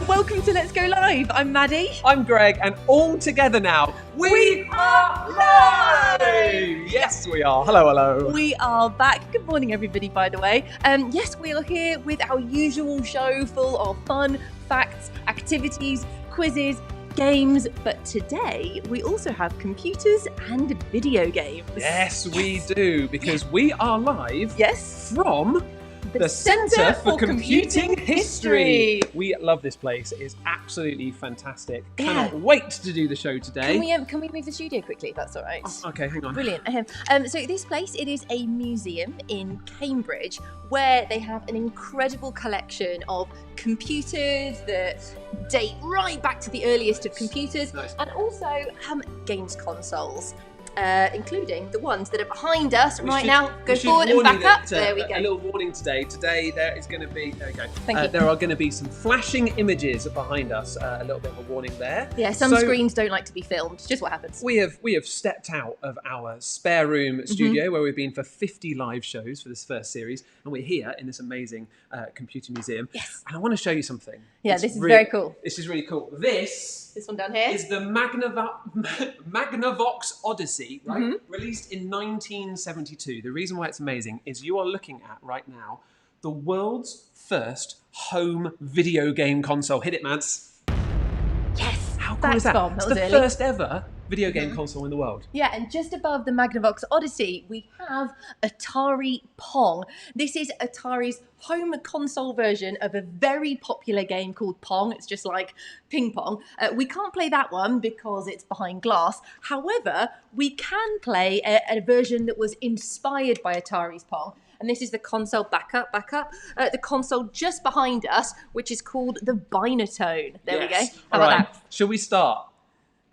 Welcome to Let's Go Live. I'm Maddie. I'm Greg, and all together now, we are live! Yes, we are. Hello, hello. We are back. Good morning, everybody, by the way. Yes, we are here with our usual show full of fun, facts, activities, quizzes, games, but today we also have computers and video games. Yes, we do, because we are live from the Centre for Computing History. We love this place. It is absolutely fantastic. Cannot wait to do the show today. Can we move the studio quickly, if that's all right? Oh, okay, hang on. Brilliant. So this place, it is a museum in Cambridge where they have an incredible collection of computers that date right back to the earliest of computers, and also games consoles. Including the ones that are behind us now. Go forward and back up. There we go. A little warning today. Today there is going to be. There we go. Thank you. There are going to be some flashing images behind us. A little bit of a warning there. Yeah, some screens don't like to be filmed. Just what happens. We have stepped out of our spare room studio where we've been for 50 live shows for this first series, and we're here in this amazing computer museum. Yes. And I want to show you something. Yeah, this is very cool. This is really cool. This one down here is the Magnavox Odyssey, right? Released in 1972. The reason why it's amazing is you are looking at right now the world's first home video game console. Hit it, Mads. Yes. How cool is that? It's the first ever video game console in the world. Yeah, and just above the Magnavox Odyssey, we have Atari Pong. This is Atari's home console version of a very popular game called Pong. It's just like ping pong. We can't play that one because it's behind glass. However, we can play a version that was inspired by Atari's Pong. And this is the console back up. The console just behind us, which is called the Binatone. There we go. How about that? Shall we start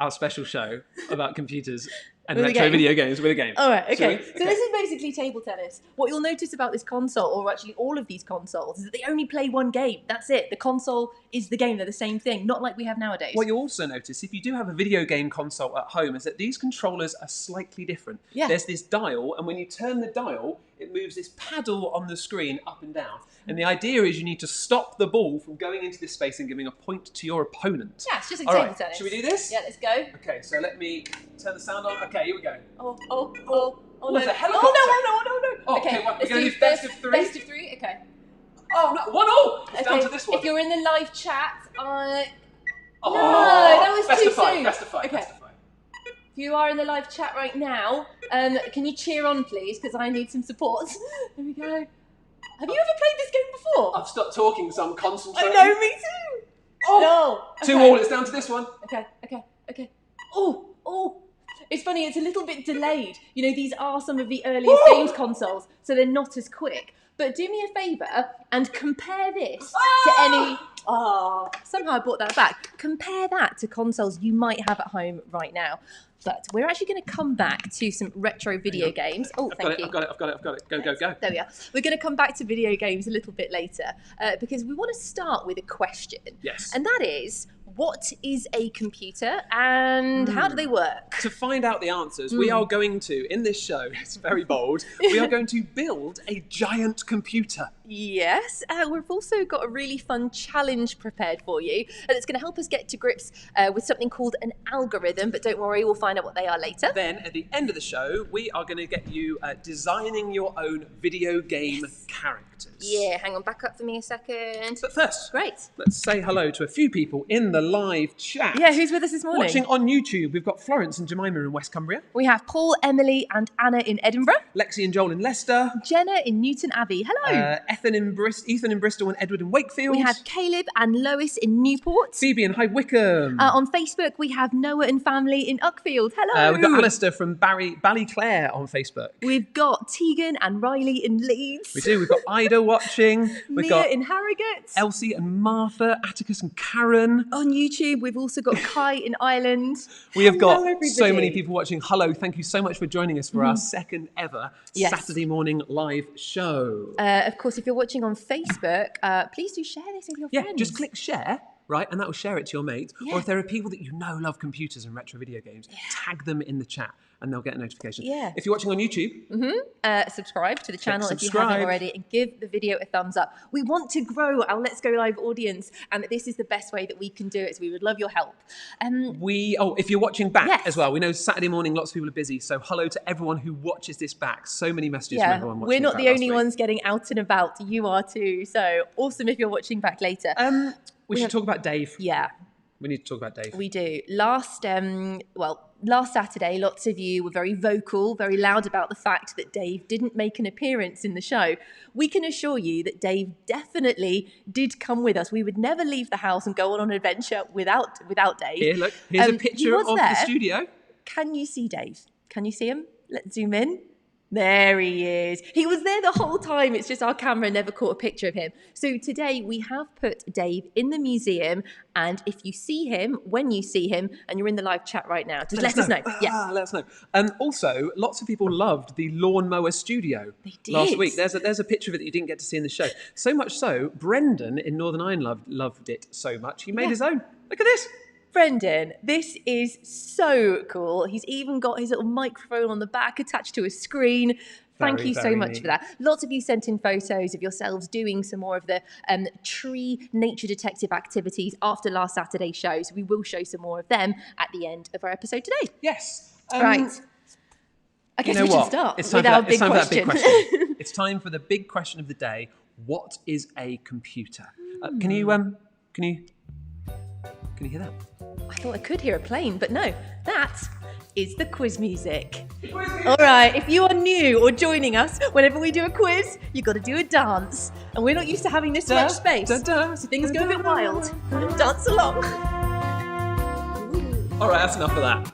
our special show about computers and retro video games with a game? All right, okay. So this is basically table tennis. What you'll notice about this console, or actually all of these consoles, is that they only play one game. That's it. The console is the game. They're the same thing, not like we have nowadays. What you'll also notice, if you do have a video game console at home, is that these controllers are slightly different. Yeah. There's this dial, and when you turn the dial, it moves this paddle on the screen up and down. And the idea is you need to stop the ball from going into this space and giving a point to your opponent. Yeah, it's just like table tennis. Should we do this? Yeah, let's go. Okay, so let me turn the sound on. Okay, here we go. Oh, What's no. a helicopter? Oh, no. Okay, let's we're going to do best of three? Best of three, okay. Oh, no, 1-1. It's down to this one. If you're in the live chat, no, that was best too of five, soon. Best of five. If you are in the live chat right now, can you cheer on, please? Because I need some support. There we go. Have you ever played this game before? I've stopped talking, so I'm concentrating. I know, me too. Oh, no. 2-2, it's down to this one. Okay. Oh. It's funny, it's a little bit delayed. You know, these are some of the earliest games consoles, so they're not as quick. But do me a favour and compare this to any... somehow I brought that back. Compare that to consoles you might have at home right now. But we're actually going to come back to some retro video games. Oh, thank you. I've got it. Go. There we are. We're going to come back to video games a little bit later because we want to start with a question. Yes. And that is, what is a computer and how do they work? To find out the answers, we are going to, in this show, it's very bold, we are going to build a giant computer. Yes, we've also got a really fun challenge prepared for you that's going to help us get to grips with something called an algorithm, but don't worry, we'll find out what they are later. Then, at the end of the show, we are going to get you designing your own video game characters. Yeah, hang on, back up for me a second. But first, great. Let's say hello to a few people in the live chat. Yeah, who's with us this morning? Watching on YouTube, we've got Florence and Jemima in West Cumbria. We have Paul, Emily and Anna in Edinburgh. Lexi and Joel in Leicester. Jenna in Newton Abbey. Hello. Ethan in Bristol and Edward in Wakefield. We have Caleb and Lois in Newport. Phoebe in High Wycombe. On Facebook, we have Noah and family in Uckfield. Hello. We've got Alistair from Ballyclare on Facebook. We've got Tegan and Riley in Leeds. We do. We've got Ida Jade are watching. We've Mia got in Harrogate. Elsie and Martha, Atticus and Karen. On YouTube, we've also got Kai in Ireland. We have got everybody. so many people watching. Hello, thank you so much for joining us for our second ever Saturday morning live show. Of course, if you're watching on Facebook, please do share this with your friends. Yeah, just click share. Right, and that will share it to your mates. Yeah. Or if there are people that you know love computers and retro video games, tag them in the chat and they'll get a notification. Yeah. If you're watching on YouTube, subscribe to the channel if you haven't already and give the video a thumbs up. We want to grow our Let's Go Live audience, and this is the best way that we can do it, so we would love your help. If you're watching back as well, we know Saturday morning lots of people are busy, so hello to everyone who watches this back. So many messages from everyone watching. We're not the only ones getting out and about. You are too, so awesome if you're watching back later. We should talk about Dave. Yeah. We need to talk about Dave. We do. Last Saturday, lots of you were very vocal, very loud about the fact that Dave didn't make an appearance in the show. We can assure you that Dave definitely did come with us. We would never leave the house and go on an adventure without Dave. Here, look. Here's a picture of the studio. Can you see Dave? Can you see him? Let's zoom in. There he is. He was there the whole time. It's just our camera never caught a picture of him. So today we have put Dave in the museum. And if you see him, when you see him, and you're in the live chat right now, just let us know. Let us know. Also, lots of people loved the Lawnmower Studio last week. There's a picture of it that you didn't get to see in the show. So much so, Brendan in Northern Ireland loved it so much. He made his own. Look at this. Brendan, this is so cool. He's even got his little microphone on the back attached to a screen. Thank you so much for that. Lots of you sent in photos of yourselves doing some more of the tree nature detective activities after last Saturday's show. So we will show some more of them at the end of our episode today. Yes. Right. I guess we should start with our big question. It's time for the big question of the day. What is a computer? Can you hear that? I thought I could hear a plane, but no, that is the quiz music. All right, if you are new or joining us, whenever we do a quiz, you've got to do a dance. And we're not used to having this much space, so things go a bit wild. Dance along. All right, that's enough of that.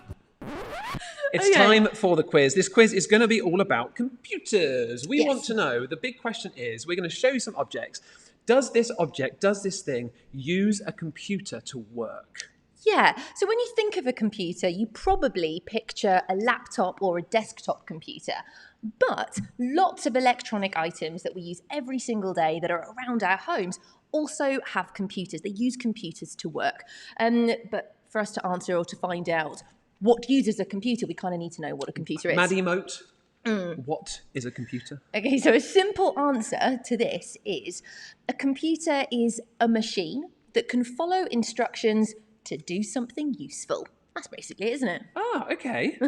It's time for the quiz. This quiz is going to be all about computers. We want to know, the big question is, we're going to show you some objects. Does this thing use a computer to work? Yeah, so when you think of a computer, you probably picture a laptop or a desktop computer. But lots of electronic items that we use every single day that are around our homes also have computers. They use computers to work. But for us to answer or to find out what uses a computer, we kind of need to know what a computer is. Maddie Moat, what is a computer? Okay, so a simple answer to this is a computer is a machine that can follow instructions to do something useful. That's basically it, isn't it? Ah, okay.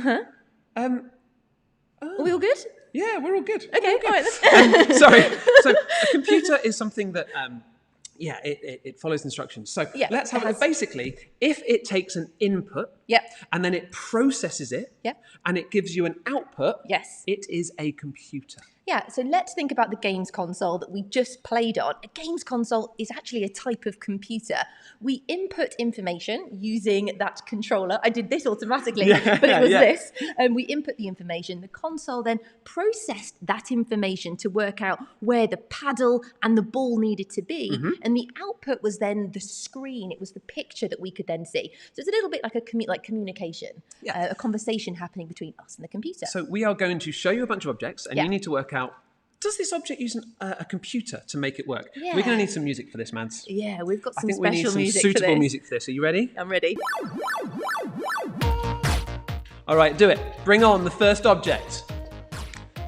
Are we all good? Yeah, we're all good. Okay, all right. Sorry. So a computer is something that, it follows instructions. So let's have it. Basically, if it takes an input and then it processes it and it gives you an output, it is a computer. Yeah, so let's think about the games console that we just played on. A games console is actually a type of computer. We input information using that controller. I did this automatically, but it was this. We input the information. The console then processed that information to work out where the paddle and the ball needed to be. And the output was then the screen. It was the picture that we could then see. So it's a little bit like communication, a conversation happening between us and the computer. So we are going to show you a bunch of objects, and you need to work out, does this object use a computer to make it work? We're going to need some music for this, Mads. Yeah, we've got some special music. I think we need some suitable music for this. Are you ready? I'm ready. All right, do it. Bring on the first object.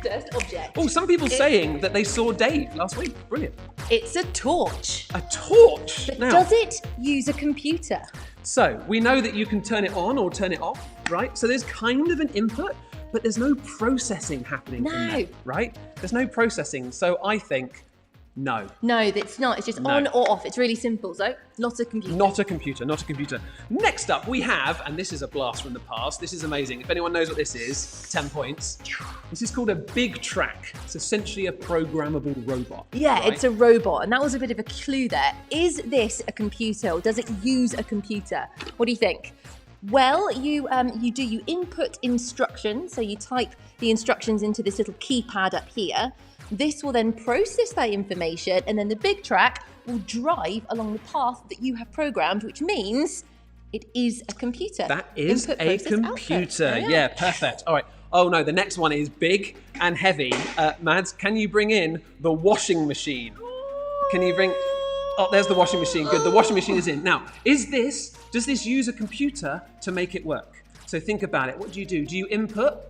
First object. Oh, some people saying that they saw Dave last week. Brilliant. It's a torch. A torch? But does it use a computer? So, we know that you can turn it on or turn it off, right? So there's kind of an input, but there's no processing happening from that, right? There's no processing, so I think no. No, it's not. It's just on or off. It's really simple, so not a computer. Not a computer, not a computer. Next up we have, and this is a blast from the past, this is amazing. If anyone knows what this is, 10 points. This is called a big track. It's essentially a programmable robot. Yeah, right? It's a robot, and that was a bit of a clue there. Is this a computer, or does it use a computer? What do you think? Well, you input instructions, so you type the instructions into this little keypad up here. This will then process that information, and then the big track will drive along the path that you have programmed, which means it is a computer. That is Input, a process, computer. output. Yeah, perfect. All right. Oh no, the next one is big and heavy. Mads, can you bring in the washing machine? Can you bring... Oh, there's the washing machine. Good, the washing machine is in. Now, does this use a computer to make it work? So think about it. What do? Do you input?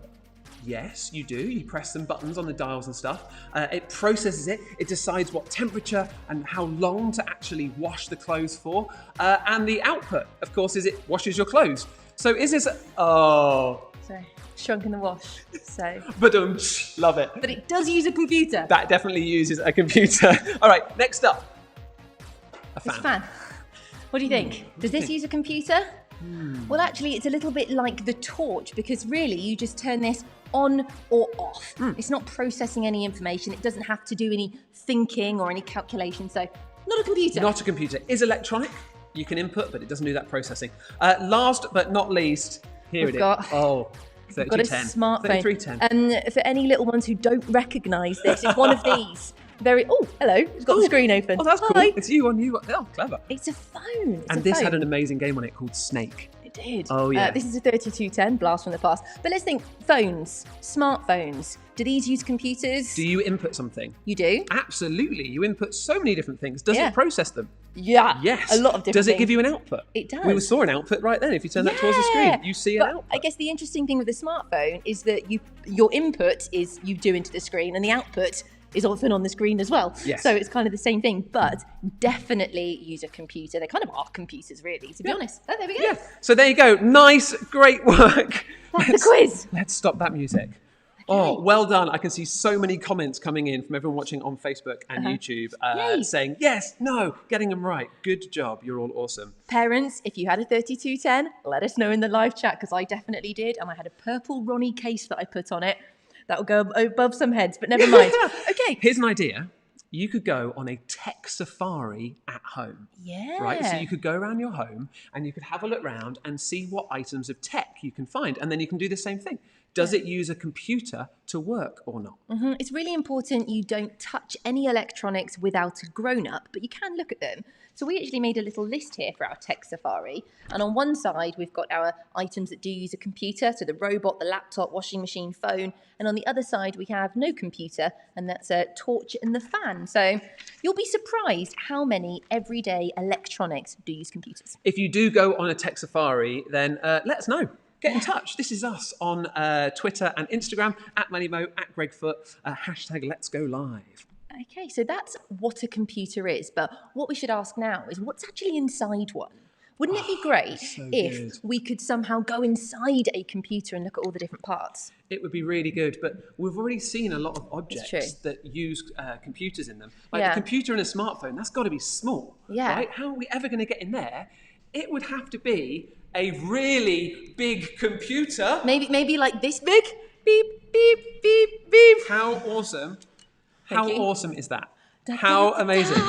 Yes, you do. You press some buttons on the dials and stuff. It processes it. It decides what temperature and how long to actually wash the clothes for. And the output, of course, is it washes your clothes. So is this... Sorry, shrunk in the wash. So. Ba-dum, love it. But it does use a computer. That definitely uses a computer. All right, next up. A fan. It's a fan. What do you think? Does this use a computer? Well, actually, it's a little bit like the torch, because really you just turn this on or off. It's not processing any information. It doesn't have to do any thinking or any calculation. So not a computer. Not a computer. Is electronic. You can input, but it doesn't do that processing. Last but not least, here it is. Oh, 3210. We've got a smartphone. 3310. And for any little ones who don't recognise this, it's one of these. Oh, hello. It's got the screen open. Oh, that's cool. Hi. It's you on you. Oh, clever. It's a phone. This had an amazing game on it called Snake. It did. Oh, yeah. This is a 3210, blast from the past. But let's think, phones, smartphones. Do these use computers? Do you input something? You do? Absolutely. You input so many different things. Does it process them? Yeah. Yes. A lot of different Does it things. give you an output? It does. We saw an output right then. If you turn that towards the screen, you see an output. I guess the interesting thing with the smartphone is that your input is you do into the screen, and the output is often on the screen as well. Yes. So it's kind of the same thing, but definitely use a computer. They kind of are computers, really, to be honest. Oh, there we go. Yeah. So there you go. Nice, great work. That's the quiz. Let's stop that music. Oh, well done. I can see so many comments coming in from everyone watching on Facebook and YouTube saying, yes, no, getting them right. Good job. You're all awesome. Parents, if you had a 3210, let us know in the live chat, because I definitely did. And I had a purple Ronnie case that I put on it. That will go above some heads, but never mind. Okay. Here's an idea. You could go on a tech safari at home. Yeah. Right? So you could go around your home and you could have a look around and see what items of tech you can find. And then you can do the same thing. Does it use a computer to work or not? It's really important you don't touch any electronics without a grown-up, but you can look at them. So we actually made a little list here for our tech safari. And on one side, we've got our items that do use a computer, so the robot, the laptop, washing machine, phone. And on the other side, we have no computer, and that's a torch and the fan. So you'll be surprised how many everyday electronics do use computers. If you do go on a tech safari, then let us know. Get in touch. This is us on Twitter and Instagram, at MaddieMo, at GregFoot, hashtag Let's Go Live. Okay, so that's what a computer is. But what we should ask now is what's actually inside one? Wouldn't it be great if we could somehow go inside a computer and look at all the different parts? It would be really good, but we've already seen a lot of objects that use computers in them. Like a computer and a smartphone, that's got to be small, right? How are we ever going to get in there? It would have to be a really big computer. Maybe like this big? Beep, beep, beep, beep. How awesome. How awesome is that? How amazing.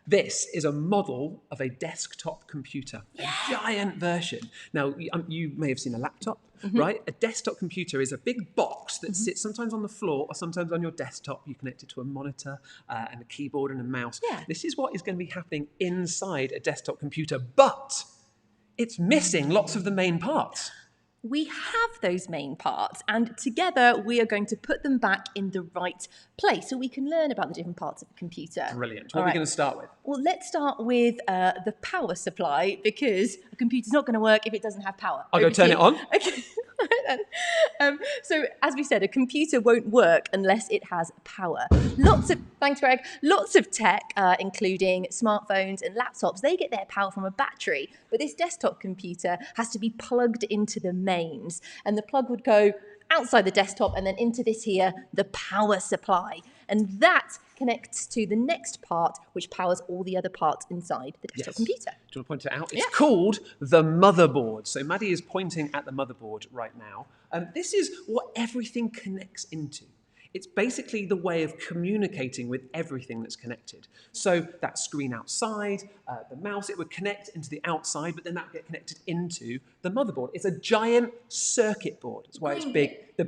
This is a model of a desktop computer, a giant version. Now, you may have seen a laptop, right? A desktop computer is a big box that sits sometimes on the floor or sometimes on your desktop. You connect it to a monitor and a keyboard and a mouse. This is what is going to be happening inside a desktop computer, but it's missing lots of the main parts. We have those main parts, and together we are going to put them back in the right place so we can learn about the different parts of a computer. Brilliant. What are we going to start with? Well, let's start with the power supply, because a computer's not going to work if it doesn't have power. I'll go turn it on. Okay. So, as we said, a computer won't work unless it has power. Thanks, Greg. Lots of tech, including smartphones and laptops, they get their power from a battery. But this desktop computer has to be plugged into the mains. And the plug would go outside the desktop and then into this here, the power supply. And that connects to the next part, which powers all the other parts inside the desktop computer. Do you want to point it out? It's called the motherboard. So Maddie is pointing at the motherboard right now. This is what everything connects into. It's basically the way of communicating with everything that's connected. So that screen outside, the mouse, it would connect into the outside, but then that would get connected into the motherboard. It's a giant circuit board. That's why it's big. The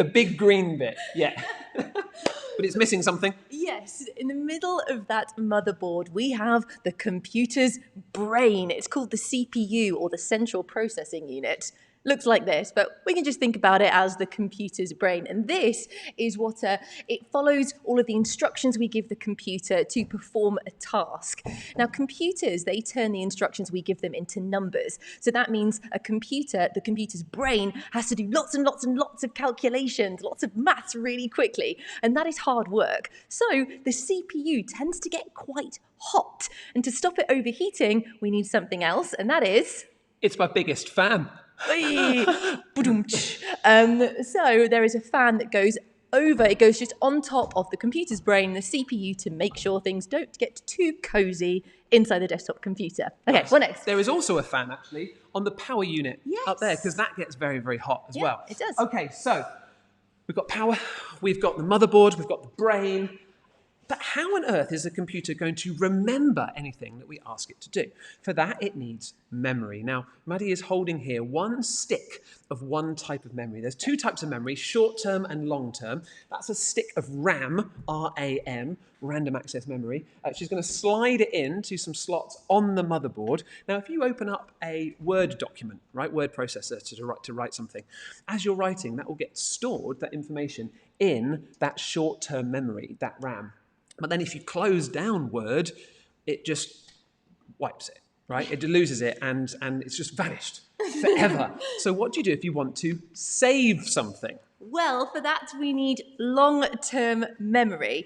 big green bit, yeah. But it's missing something. Yes, in the middle of that motherboard, we have the computer's brain. It's called the CPU, or the central processing unit. Looks like this, but we can just think about it as the computer's brain. And this is what it follows all of the instructions we give the computer to perform a task. Now, computers, they turn the instructions we give them into numbers. So that means the computer's brain has to do lots and lots and lots of calculations, lots of maths really quickly. And that is hard work. So the CPU tends to get quite hot. And to stop it overheating, we need something else, and that is... It's my biggest fan. So there is a fan that goes over, it goes just on top of the computer's brain, the CPU, to make sure things don't get too cozy inside the desktop computer. Okay, what next? There is also a fan, actually, on the power unit up there, because that gets very, very hot as well. It does. Okay, so we've got power, we've got the motherboard, we've got the brain. But how on earth is a computer going to remember anything that we ask it to do? For that, it needs memory. Now, Maddie is holding here one stick of one type of memory. There's two types of memory, short-term and long-term. That's a stick of RAM, R-A-M, random access memory. She's going to slide it into some slots on the motherboard. Now, if you open up a Word document, right, word processor to write something, as you're writing, that will get stored, that information, in that short-term memory, that RAM. But then if you close down Word, it just wipes it, right? It loses it and it's just vanished forever. So what do you do if you want to save something? Well, for that, we need long-term memory.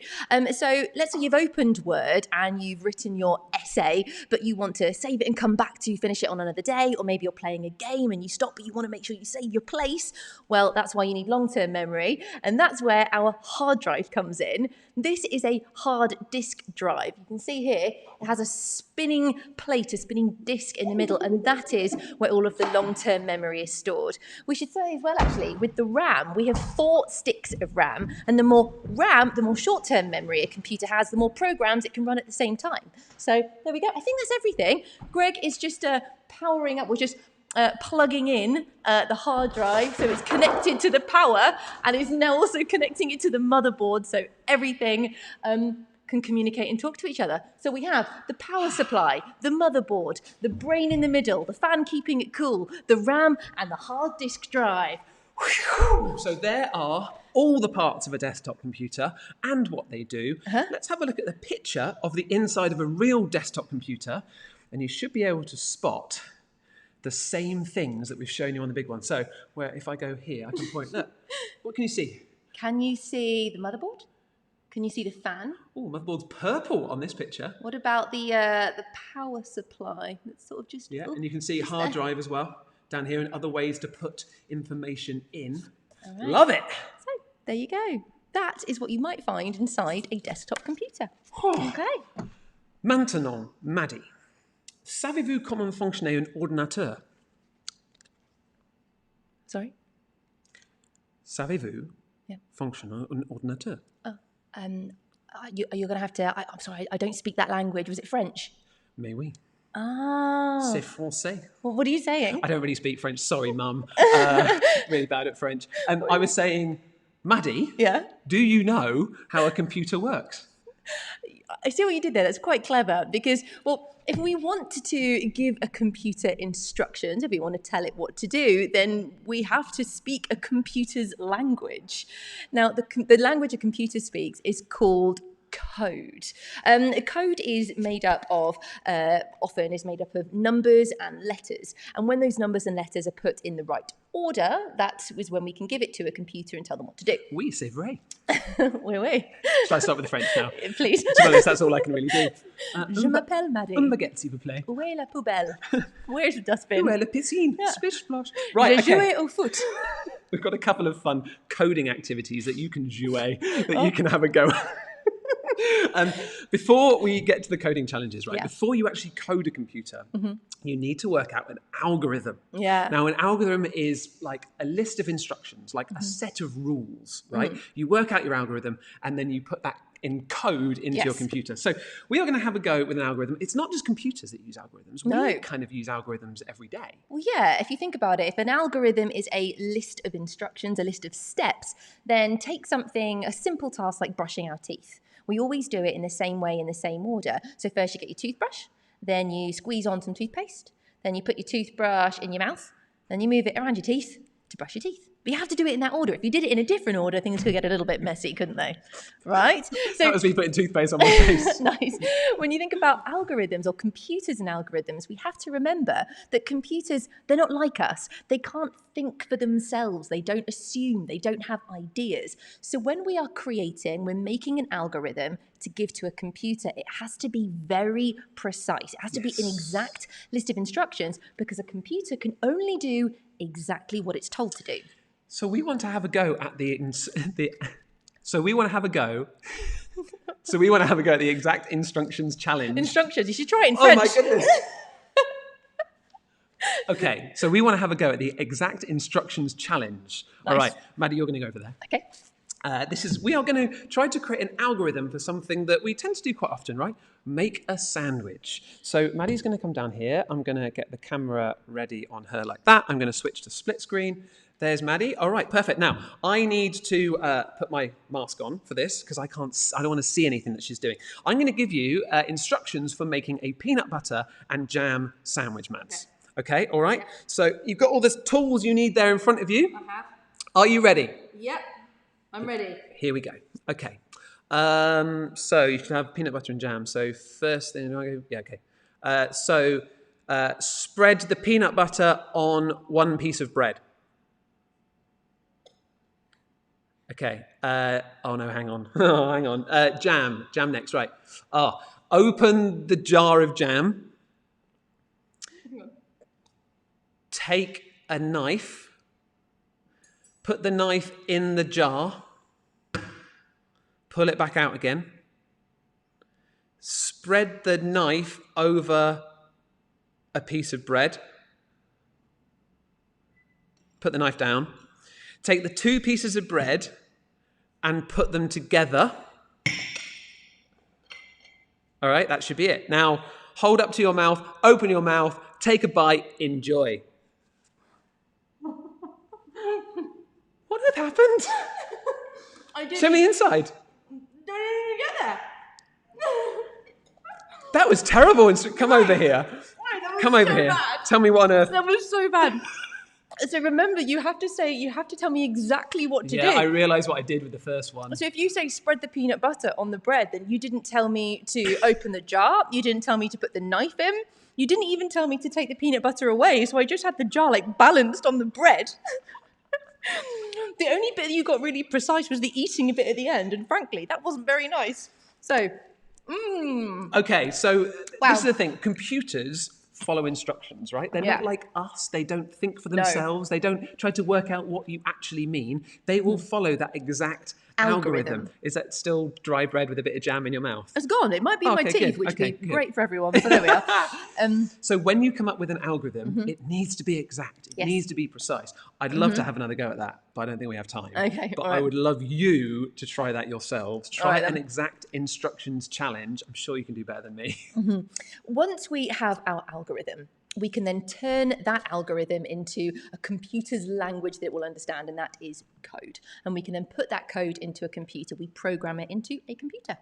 So let's say you've opened Word and you've written your essay, but you want to save it and come back to finish it on another day, or maybe you're playing a game and you stop, but you want to make sure you save your place. Well, that's why you need long-term memory, and that's where our hard drive comes in. This is a hard disk drive. You can see here, it has a spinning plate, a spinning disk in the middle, and that is where all of the long-term memory is stored. We should say as well, actually, with the RAM, we have 4 sticks of RAM, and the more RAM, the more short-term memory a computer has, the more programs it can run at the same time. So there we go. I think that's everything. Greg is just powering up. We're just plugging in the hard drive, so it's connected to the power, and is now also connecting it to the motherboard, so everything can communicate and talk to each other. So we have the power supply, the motherboard, the brain in the middle, the fan keeping it cool, the RAM, and the hard disk drive. So there are all the parts of a desktop computer and what they do. Let's have a look at the picture of the inside of a real desktop computer, and you should be able to spot the same things that we've shown you on the big one. So where if I go here, I can point, look, what can you see? Can you see the motherboard? Can you see the fan? Oh, motherboard's purple on this picture. What about the power supply? It's sort of just... Yeah, and you can see hard drive as well down here, and other ways to put information in. Right. Love it. So there you go. That is what you might find inside a desktop computer. Okay. Maintenant, Maddie, savez-vous comment fonctionner un ordinateur? Sorry? Savez-vous fonctionner un ordinateur? Oh, you're going to have to... I'm sorry, I don't speak that language. Was it French? Mais oui. Ah. C'est français. Well, what are you saying? I don't really speak French. Sorry, Mum. Really bad at French. I was saying, Maddie, do you know how a computer works? I see what you did there. That's quite clever because, well, if we want to give a computer instructions, if we want to tell it what to do, then we have to speak a computer's language. Now, the language a computer speaks is called code. Code is made up of, often is made up of numbers and letters. And when those numbers and letters are put in the right order, that is when we can give it to a computer and tell them what to do. Oui, c'est vrai. Oui, oui. Shall I start with the French now? Please. To be honest, that's all I can really do. Je m'appelle Maddie. Un baguette, s'il vous plaît. Où est la poubelle? Where's the dustbin? Où est la piscine? Splish splash. Right, okay. Jouer au foot. We've got a couple of fun coding activities that you can jouer, that you can have a go. Before we get to the coding challenges, right? Before you actually code a computer, you need to work out an algorithm. Yeah. Now, an algorithm is like a list of instructions, like a set of rules, right? You work out your algorithm and then you put that in code into your computer. So we are going to have a go with an algorithm. It's not just computers that use algorithms. We kind of use algorithms every day. Well, yeah, if you think about it, if an algorithm is a list of instructions, a list of steps, then take something, a simple task like brushing our teeth. We always do it in the same way, in the same order. So first you get your toothbrush, then you squeeze on some toothpaste, then you put your toothbrush in your mouth, then you move it around your teeth to brush your teeth. But you have to do it in that order. If you did it in a different order, things could get a little bit messy, couldn't they? Right? So that was me putting toothpaste on my face. Nice. When you think about algorithms or computers and algorithms, we have to remember that computers, they're not like us. They can't think for themselves. They don't assume. They don't have ideas. So when we are creating, we're making an algorithm to give to a computer, it has to be very precise. It has to be an exact list of instructions because a computer can only do exactly what it's told to do. So we want to have a go at the exact instructions challenge. Instructions. You should try it in French. Oh my goodness. Okay, so we want to have a go at the exact instructions challenge. Nice. All right, Maddie, you're going to go over there. Okay. We are going to try to create an algorithm for something that we tend to do quite often, right? Make a sandwich. So Maddie's going to come down here. I'm going to get the camera ready on her like that. I'm going to switch to split screen. There's Maddie. All right, perfect. Now, I need to put my mask on for this because I don't want to see anything that she's doing. I'm going to give you instructions for making a peanut butter and jam sandwich, Mads. Okay, all right? So you've got all the tools you need there in front of you. I have. Are you ready? Yep, I'm ready. Here we go. Okay. So you can have peanut butter and jam. So first thing, spread the peanut butter on one piece of bread. Okay. Oh no, hang on. Hang on. Jam next, right. Open the jar of jam. Take a knife. Put the knife in the jar. Pull it back out again. Spread the knife over a piece of bread. Put the knife down. Take the two pieces of bread and put them together. All right, that should be it. Now, hold up to your mouth, open your mouth, take a bite, enjoy. What had happened? Show me inside. Don't even get there. That was terrible. Come over here. Come over here. Bad. Tell me what on earth. That was so bad. So remember, you have to tell me exactly what to do. Yeah, I realised what I did with the first one. So if you say spread the peanut butter on the bread, then you didn't tell me to open the jar. You didn't tell me to put the knife in. You didn't even tell me to take the peanut butter away. So I just had the jar like balanced on the bread. The only bit that you got really precise was the eating bit at the end. And frankly, that wasn't very nice. So, Okay, so this is the thing. Computers follow instructions, right? They're not like us. They don't think for themselves. No. They don't try to work out what you actually mean. They will follow that exact algorithm. Is that still dry bread with a bit of jam in your mouth? It's gone. It might be in my teeth, which would be great for everyone. So there we are. So when you come up with an algorithm, it needs to be exact. It needs to be precise. I'd love to have another go at that, but I don't think we have time. Okay, but I would love you to try that yourselves. Try an exact instructions challenge. I'm sure you can do better than me. Once we have our algorithm, we can then turn that algorithm into a computer's language that it will understand, and that is code. And we can then put that code into a computer. We program it into a computer.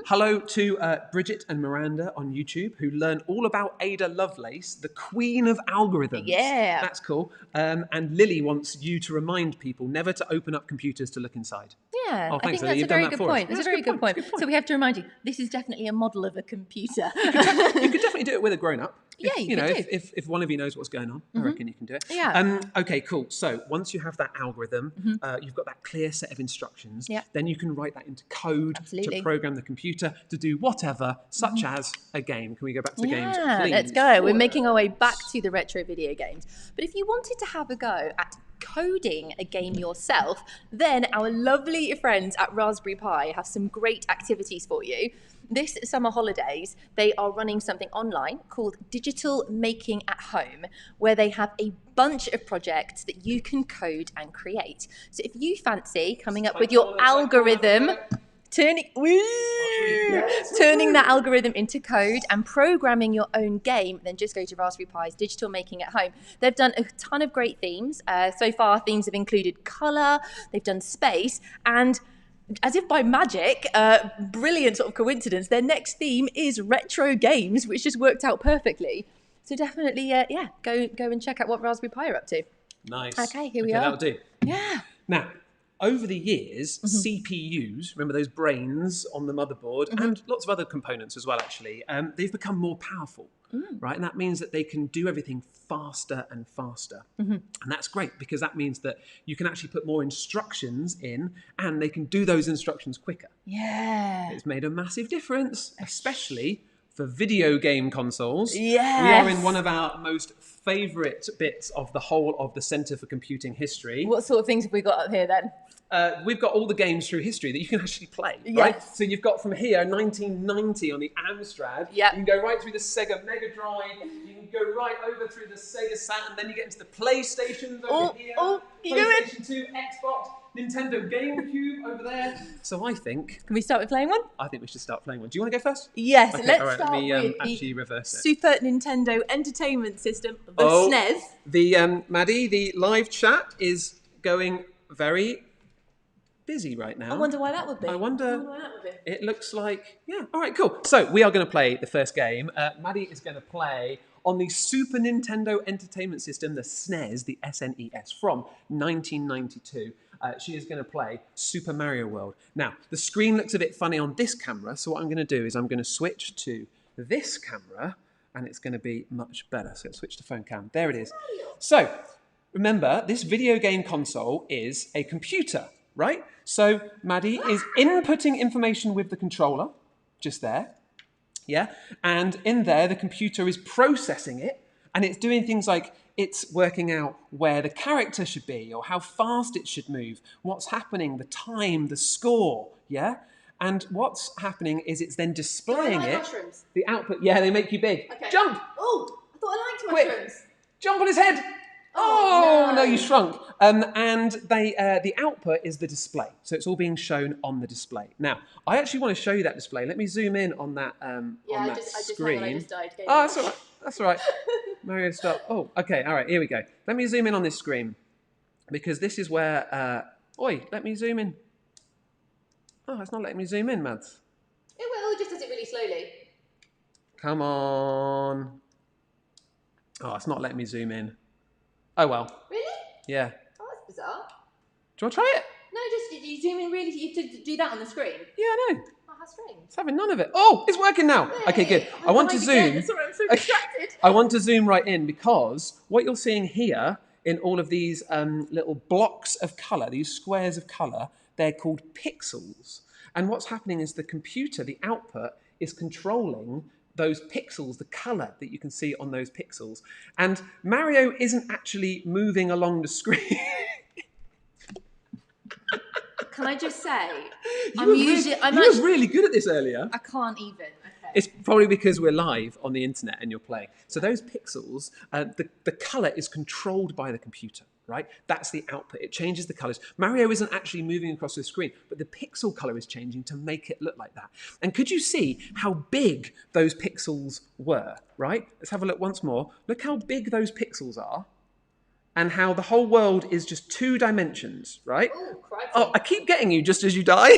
Hello to Bridget and Miranda on YouTube, who learn all about Ada Lovelace, the queen of algorithms. Yeah. That's cool. And Lily wants you to remind people never to open up computers to look inside. Yeah, I think that's a very good point. That's a very good point. So we have to remind you, this is definitely a model of a computer. You could definitely do it with a grown-up. Yeah, you could do. If one of you knows what's going on, I reckon you can do it. Yeah. Okay, cool. So once you have that algorithm, you've got that clear set of instructions, then you can write that into code to program the computer to do whatever, such as a game. Can we go back to the games, please? Let's go. We're making our way back to the retro video games. But if you wanted to have a go at coding a game yourself, then our lovely friends at Raspberry Pi have some great activities for you. This summer holidays, they are running something online called Digital Making at Home, where they have a bunch of projects that you can code and create. So if you fancy coming up with your algorithm, turning that algorithm into code and programming your own game, then just go to Raspberry Pi's Digital Making at Home. They've done a ton of great themes. So far, themes have included colour, they've done space, and as if by magic, brilliant sort of coincidence, their next theme is retro games, which just worked out perfectly. So definitely, go and check out what Raspberry Pi are up to. Nice. Okay, here we are. That'll do. Yeah. Now, over the years, CPUs, remember those brains on the motherboard, and lots of other components as well, actually, they've become more powerful, right? And that means that they can do everything faster and faster. And that's great because that means that you can actually put more instructions in and they can do those instructions quicker. Yeah. It's made a massive difference, especially for video game consoles. Yes. We are in one of our most favourite bits of the whole of the Centre for Computing History. What sort of things have we got up here then? We've got all the games through history that you can actually play, right? So you've got from here, 1990 on the Amstrad. Yep. You can go right through the Sega Mega Drive. You can go right over through the Sega Saturn, and then you get into the PlayStations over here. PlayStation 2, Xbox, Nintendo Gamecube over there. So I think... Can we start with playing one? I think we should start playing one. Do you want to go first? Yes, okay, let's all right, start let me with actually reverse it. Super Nintendo Entertainment System, the SNES. The Maddie, the live chat is going very busy right now. I wonder why that would be. I wonder why that would be. It looks like, yeah. All right, cool. So we are going to play the first game. Maddie is going to play on the Super Nintendo Entertainment System, the SNES, the SNES, from 1992. She is going to play Super Mario World. Now, the screen looks a bit funny on this camera, so what I'm going to do is I'm going to switch to this camera, and it's going to be much better. So let's switch to phone cam. There it is. So, remember, this video game console is a computer, right? So Maddie is inputting information with the controller, just there, yeah? And in there, the computer is processing it, and it's doing things like it's working out where the character should be, or how fast it should move, what's happening, the time, the score, yeah? And what's happening is it's then displaying it. Mushrooms? The output, yeah, they make you big. Okay. Jump! Oh, I thought I liked mushrooms. Quick. Jump on his head! Oh, no, you shrunk. And the output is the display. So it's all being shown on the display. Now, I actually want to show you that display. Let me zoom in on that, screen. I just died. Oh, that's all right. That's all right. Mario stop. Oh, okay. All right, here we go. Let me zoom in on this screen. Because this is where... let me zoom in. Oh, it's not letting me zoom in, Mads. It will, it just does it really slowly. Come on. Oh, it's not letting me zoom in. Oh, well. Really? Yeah. Oh, that's bizarre. Do you want to try it? No, just you zoom in really. You have to do that on the screen. Yeah, I know. Oh, how strange. It's having none of it. Oh, it's working now. Hey, okay, good. I want to zoom. Sorry, I'm so distracted. I want to zoom right in because what you're seeing here in all of these little blocks of colour, these squares of colour, they're called pixels. And what's happening is the computer, the output, is controlling those pixels, the colour that you can see on those pixels. And Mario isn't actually moving along the screen. Can I just say, you were really good at this earlier. I can't even. Okay. It's probably because we're live on the internet and you're playing. So those pixels, the colour is controlled by the computer, right? That's the output. It changes the colours. Mario isn't actually moving across the screen, but the pixel colour is changing to make it look like that. And could you see how big those pixels were, right? Let's have a look once more. Look how big those pixels are and how the whole world is just 2 dimensions, right? Ooh, crikey. Oh, I keep getting you just as you die.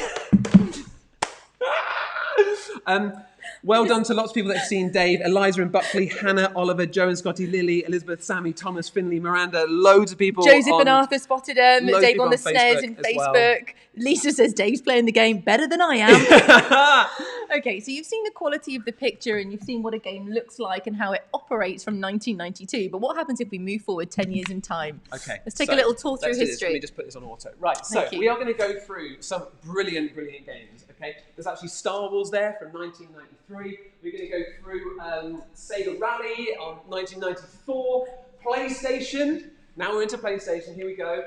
Well done to lots of people that have seen Dave, Eliza and Buckley, Hannah, Oliver, Joe and Scotty, Lily, Elizabeth, Sammy, Thomas, Finley, Miranda, loads of people. Joseph and Arthur spotted him, Dave on the SNES and Facebook. Well. Lisa says Dave's playing the game better than I am. Okay, so you've seen the quality of the picture and you've seen what a game looks like and how it operates from 1992. But what happens if we move forward 10 years in time? Okay. Let's take a little tour through history. Let me just put this on auto. Right, so we are going to go through some brilliant games. Okay, there's actually Star Wars there from 1993. We're going to go through Sega Rally on 1994, PlayStation, Now we're into PlayStation. Here we go.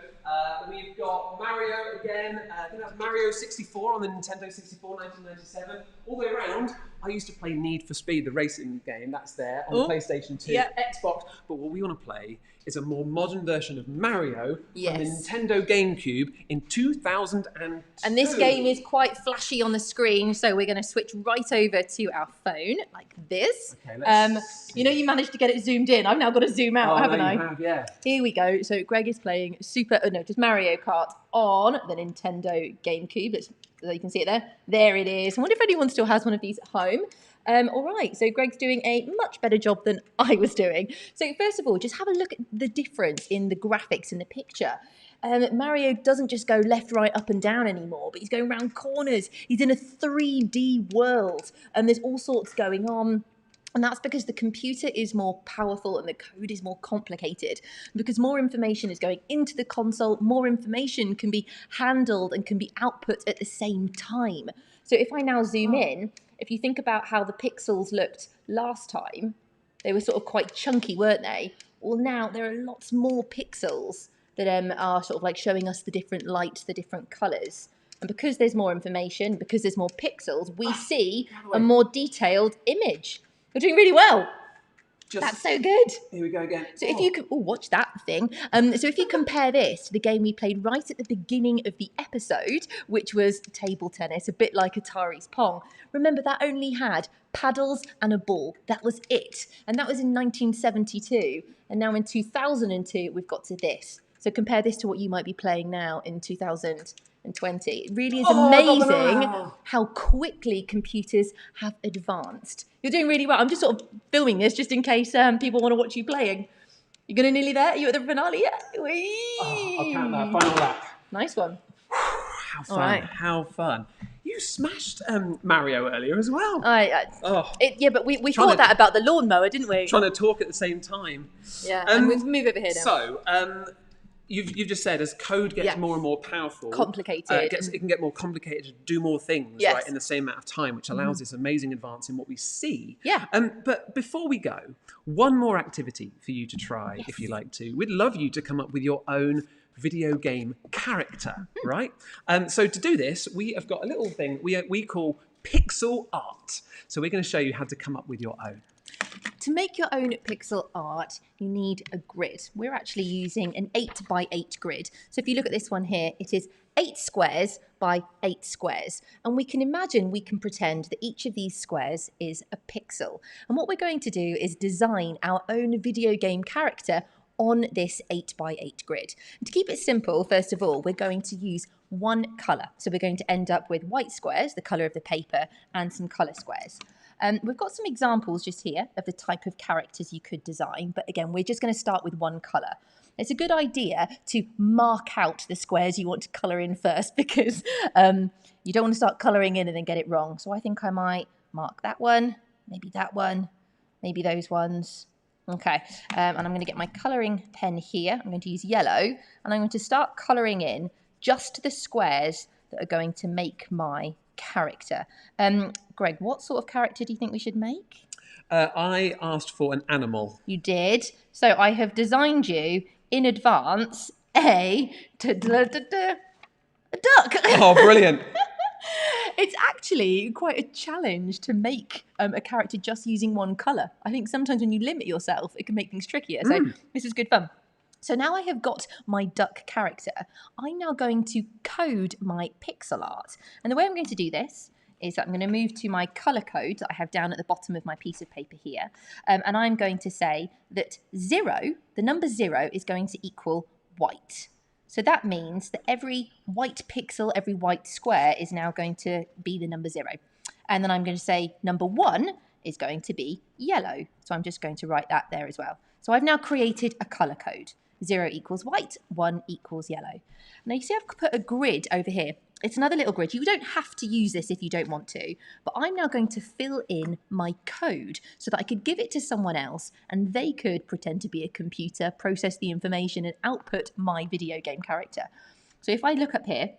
We've got Mario again. I think that's Mario 64 on the Nintendo 64, 1997. All the way around, I used to play Need for Speed, the racing game. That's there on the PlayStation 2, Xbox. But what we want to play is a more modern version of Mario from the Nintendo Gamecube in 2002. And this game is quite flashy on the screen, so we're going to switch right over to our phone, like this. Okay, you know, you managed to get it zoomed in. I've now got to zoom out, haven't I? You have, yeah. Here we go. So Greg is playing just Mario Kart on the Nintendo Gamecube. So you can see it there. There it is. I wonder if anyone still has one of these at home. All right, so Greg's doing a much better job than I was doing. So first of all, just have a look at the difference in the graphics in the picture. Mario doesn't just go left, right, up and down anymore, but he's going around corners. He's in a 3D world, and there's all sorts going on. And that's because the computer is more powerful and the code is more complicated. Because more information is going into the console, more information can be handled and can be output at the same time. So if I now zoom in, if you think about how the pixels looked last time, they were sort of quite chunky, weren't they? Well, now there are lots more pixels that are sort of like showing us the different lights, the different colours. And because there's more information, because there's more pixels, we see a more detailed image. You're doing really well. That's so good. Here we go again. So if you can, watch that thing. So if you compare this to the game we played right at the beginning of the episode, which was table tennis, a bit like Atari's Pong. Remember, that only had paddles and a ball. That was it. And that was in 1972. And now in 2002, we've got to this. So compare this to what you might be playing now in 2020. It really is amazing how quickly computers have advanced. You're doing really well. I'm just sort of filming this just in case people want to watch you playing. You're going to nearly there? Are you at the finale yet? I'll count that. Final lap. Nice one. How fun. Right. How fun. You smashed Mario earlier as well. But we thought that about the lawnmower, didn't we? Trying to talk at the same time. Yeah, and we'll move over here now. So, You've just said as code gets more and more powerful, complicated, it can get more complicated to do more things right in the same amount of time, which allows this amazing advance in what we see. Yeah. But before we go, one more activity for you to try if you like to. We'd love you to come up with your own video game character, right? So to do this, we have got a little thing we call pixel art. So we're going to show you how to come up with your own. To make your own pixel art, you need a grid. We're actually using an 8x8 grid. So if you look at this one here, it is 8 squares by 8 squares. And we can pretend that each of these squares is a pixel. And what we're going to do is design our own video game character on this 8x8 grid. And to keep it simple, first of all, we're going to use one colour. So we're going to end up with white squares, the colour of the paper, and some colour squares. We've got some examples just here of the type of characters you could design, but again, we're just going to start with one colour. It's a good idea to mark out the squares you want to colour in first because you don't want to start colouring in and then get it wrong. So I think I might mark that one, maybe those ones. Okay, and I'm going to get my colouring pen here. I'm going to use yellow, and I'm going to start colouring in just the squares that are going to make my character. Greg, what sort of character do you think we should make? I asked for an animal. You did. So I have designed you in advance a duck. Oh, brilliant. It's actually quite a challenge to make a character just using one colour. I think sometimes when you limit yourself, it can make things trickier. So this is good fun. So now I have got my duck character. I'm now going to code my pixel art. And the way I'm going to do this is that I'm going to move to my colour code that I have down at the bottom of my piece of paper here. And I'm going to say that 0, the number 0, is going to equal white. So that means that every white pixel, every white square is now going to be the number 0. And then I'm going to say number 1 is going to be yellow. So I'm just going to write that there as well. So I've now created a colour code. 0 equals white, 1 equals yellow. Now you see I've put a grid over here. It's another little grid. You don't have to use this if you don't want to, but I'm now going to fill in my code so that I could give it to someone else and they could pretend to be a computer, process the information and output my video game character. So if I look up here,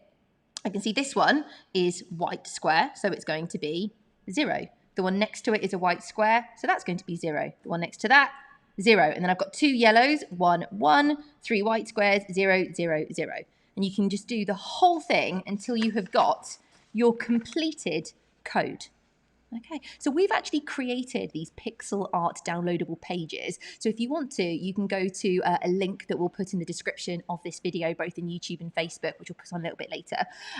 I can see this one is white square, so it's going to be 0. The one next to it is a white square, so that's going to be 0. The one next to that, 0. And then I've got 2 yellows, 1, 1, 3 white squares, 0, 0, 0. And you can just do the whole thing until you have got your completed code. Okay, so we've actually created these pixel art downloadable pages. So if you want to, you can go to a link that we'll put in the description of this video, both in YouTube and Facebook, which we'll put on a little bit later.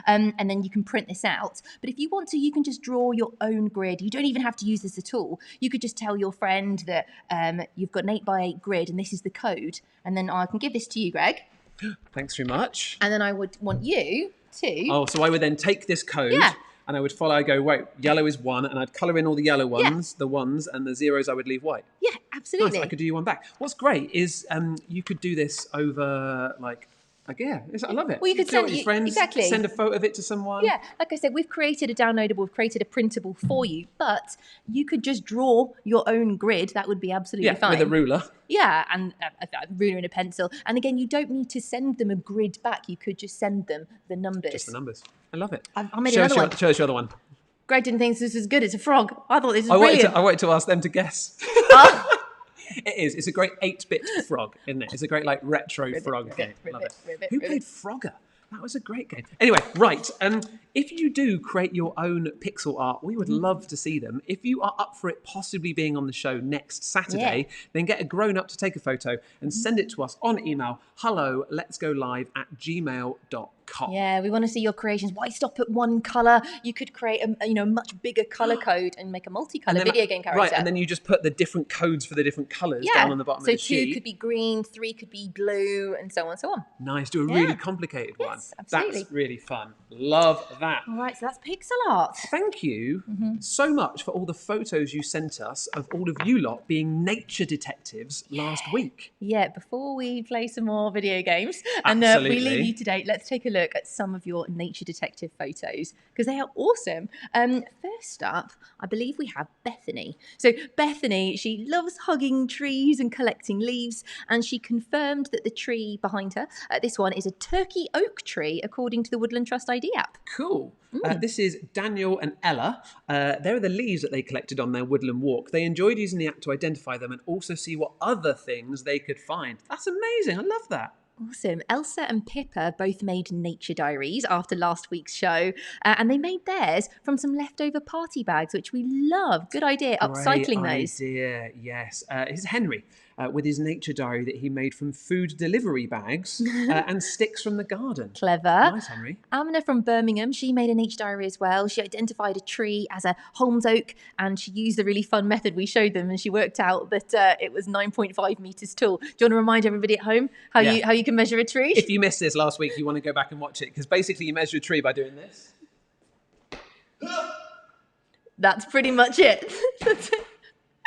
And then you can print this out. But if you want to, you can just draw your own grid. You don't even have to use this at all. You could just tell your friend that you've got an 8x8 grid and this is the code. And then I can give this to you, Greg. Thanks very much. And then I would want you to... Oh, so I would then take this code... Yeah. And I would follow, I go, wait, yellow is 1, and I'd colour in all the yellow ones, the 1s, and the 0s I would leave white. Yeah, absolutely. Nice, I could do you one back. What's great is you could do this over, like yeah, I love it. Well, you could send your friends, send a photo of it to someone. Yeah, like I said, we've created a downloadable, we've created a printable for you, but you could just draw your own grid. That would be absolutely fine. With a ruler. Yeah, and a ruler and a pencil. And again, you don't need to send them a grid back. You could just send them the numbers. Just the numbers. I love it. I made another one. Show us your other one. Greg didn't think this was good. It's a frog. I thought this was brilliant. I wanted to ask them to guess. It is. It's a great 8-bit frog, isn't it? It's a great retro frog game. Love it. Who played Frogger? That was a great game. Anyway, right. If you do create your own pixel art, we would love to see them. If you are up for it possibly being on the show next Saturday, then get a grown-up to take a photo and send it to us on email, helloletsgolive@gmail.com. Yeah, we want to see your creations. Why stop at one colour? You could create a much bigger colour code and make a multicolour video game character. Right, and then you just put the different codes for the different colours down on the bottom of the sheet. So 2 could be green, 3 could be blue, and so on and so on. Nice, do a really complicated one. Yes, absolutely. That's really fun. Love that. All right, so that's pixel art. Thank you so much for all the photos you sent us of all of you lot being nature detectives last week. Yeah, before we play some more video games and we leave you today, let's take a look at some of your nature detective photos because they are awesome. First up, I believe we have Bethany. So Bethany, she loves hugging trees and collecting leaves, and she confirmed that the tree behind her, this one is a turkey oak tree according to the Woodland Trust ID app. Cool. This is Daniel and Ella. There are the leaves that they collected on their woodland walk. They enjoyed using the app to identify them and also see what other things they could find. That's amazing. I love that. Awesome. Elsa and Pippa both made nature diaries after last week's show, and they made theirs from some leftover party bags, which we love. Good idea, upcycling those. Great idea, yes. Here's Henry with his nature diary that he made from food delivery bags and sticks from the garden. Clever. Nice, Henry. Amina from Birmingham, she made a nature diary as well. She identified a tree as a Holmes oak, and she used a really fun method we showed them, and she worked out that it was 9.5 metres tall. Do you want to remind everybody at home how you can measure a tree? If you missed this last week, you want to go back and watch it, because basically you measure a tree by doing this. That's pretty much it.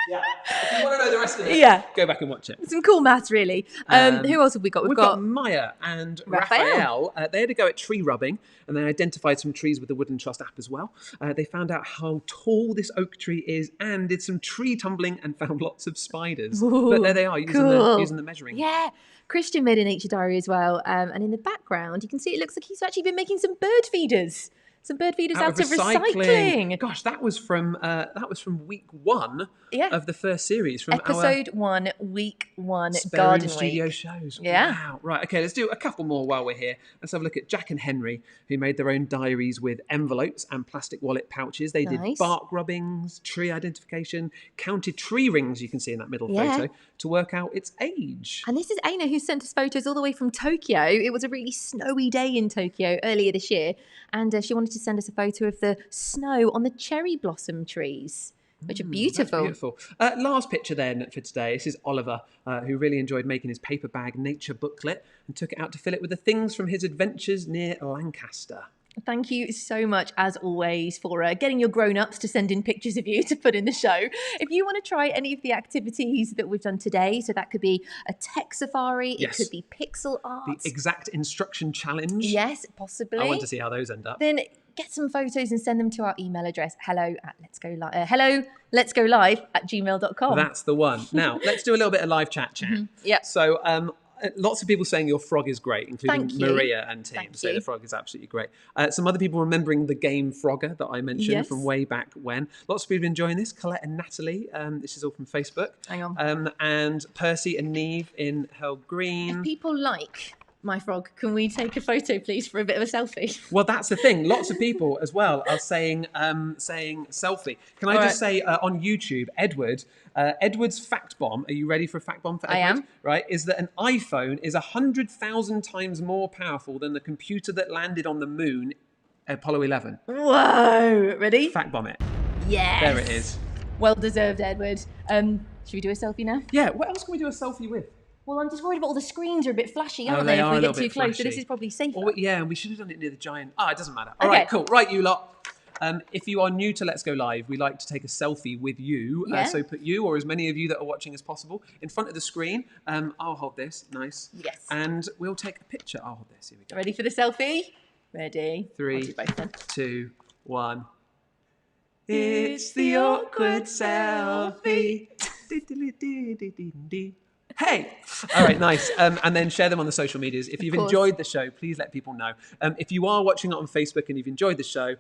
Yeah. If you want to know the rest of it, go back and watch it. Some cool maths, really. Who else have we got? We've got Maya and Raphael. They had to go at tree rubbing, and they identified some trees with the Woodland Trust app as well. They found out how tall this oak tree is and did some tree tumbling and found lots of spiders. Ooh, but there they are, using the measuring. Yeah. Christian made a nature diary as well. And in the background, you can see it looks like he's actually been making some bird feeders. Some bird feeders out of recycling. Gosh, that was from week 1 of the first series. From episode 1, week 1, Spare Garden Room Studio shows. Yeah. Wow. Right, okay, let's do a couple more while we're here. Let's have a look at Jack and Henry, who made their own diaries with envelopes and plastic wallet pouches. They did bark rubbings, tree identification, counted tree rings, you can see in that middle photo, to work out its age. And this is Aina, who sent us photos all the way from Tokyo. It was a really snowy day in Tokyo earlier this year, and she wanted to send us a photo of the snow on the cherry blossom trees, which are beautiful. That's beautiful. Last picture then for today. This is Oliver, who really enjoyed making his paper bag nature booklet and took it out to fill it with the things from his adventures near Lancaster. Thank you so much, as always, for getting your grown-ups to send in pictures of you to put in the show. If you want to try any of the activities that we've done today, so that could be a tech safari, it could be pixel art. The exact instruction challenge. Yes, possibly. I want to see how those end up. Then get some photos and send them to our email address, helloletsgolive@gmail.com. That's the one. Now, let's do a little bit of live chat. Yeah. So, Lots of people saying your frog is great, including Maria and Tim say the frog is absolutely great. Some other people remembering the game Frogger that I mentioned from way back when. Lots of people enjoying this. Colette and Natalie. This is all from Facebook. Hang on. And Percy and Neve in Hell Green. If people like my frog, can we take a photo, please, for a bit of a selfie? Well, that's the thing. Lots of people as well are saying selfie. Can I just say on YouTube, Edward's fact bomb. Are you ready for a fact bomb for Edward? I am. Right, is that an iPhone is 100,000 times more powerful than the computer that landed on the moon, Apollo 11. Whoa! Ready? Fact bomb it. Yes. There it is. Well deserved, Edward. Should we do a selfie now? Yeah. What else can we do a selfie with? Well, I'm just worried about all the screens are a bit flashy, aren't they? If we get too close, flashy. so this is probably safer. We should have done it near the giant. It doesn't matter. All right, cool. Right, you lot. If you are new to Let's Go Live, we like to take a selfie with you. So put you, or as many of you that are watching as possible, in front of the screen. I'll hold this. Nice. Yes. And we'll take a picture. I'll hold this. Here we go. Ready for the selfie? Ready. 3, 2, 1. It's the awkward selfie. Hey! All right, nice. And then share them on the social medias. If you've enjoyed the show, please let people know. If you are watching it on Facebook and you've enjoyed the show,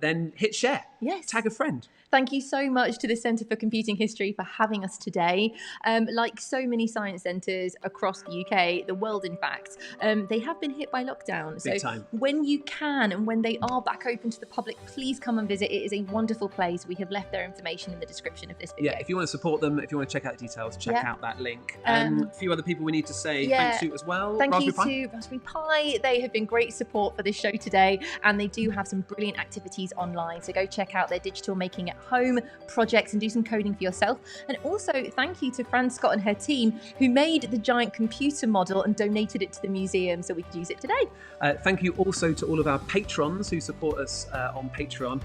then hit share. Yes. Tag a friend. Thank you so much to the Centre for Computing History for having us today. Like so many science centres across the UK, the world in fact, they have been hit by lockdown. Big time. When you can and when they are back open to the public, please come and visit. It is a wonderful place. We have left their information in the description of this video. Yeah, if you want to support them, if you want to check out the details, check out that link. A few other people we need to say thanks to as well. Thank you to Raspberry Pi. They have been great support for this show today, and they do have some brilliant activities online. So go check out their digital making at home projects and do some coding for yourself. And also thank you to Fran Scott and her team who made the giant computer model and donated it to the museum so we could use it today. Thank you also to all of our patrons who support us on Patreon.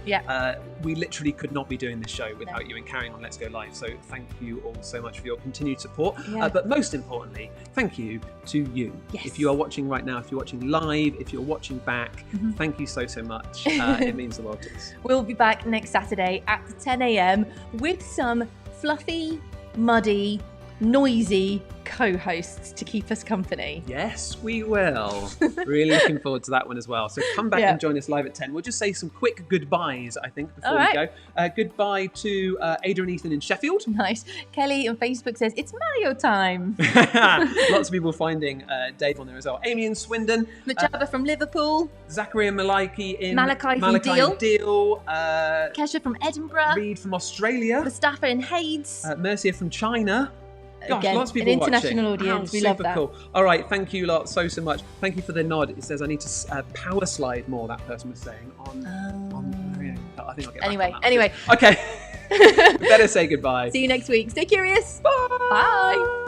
We literally could not be doing this show without you and carrying on Let's Go Live. So thank you all so much for your continued support. But most importantly, thank you to you. If you are watching right now, if you're watching live, if you're watching back, thank you so much. It means the world to us. We'll be back next Saturday at 10 a.m. with some fluffy, muddy, noisy co-hosts to keep us company. Yes, we will. Really looking forward to that one as well. So come back and join us live at 10. We'll just say some quick goodbyes, I think, before we go. Goodbye to Ada and Ethan in Sheffield. Nice. Kelly on Facebook says, it's Mario time. Lots of people finding Dave on there as well. Amy in Swindon. Majaba from Liverpool. Zachary and Malachi in Malachi from Deal. Kesha from Edinburgh. Reed from Australia. Mustafa in Hayes. Mercia from China. Gosh, Again, lots of people an international watching. audience. We love that. Cool. All right, thank you lot so much. Thank you for the nod. It says I need to power slide more. That person was saying on. I think I'll get anyway. back on that. Okay. Better say goodbye. See you next week. Stay curious. Bye. Bye.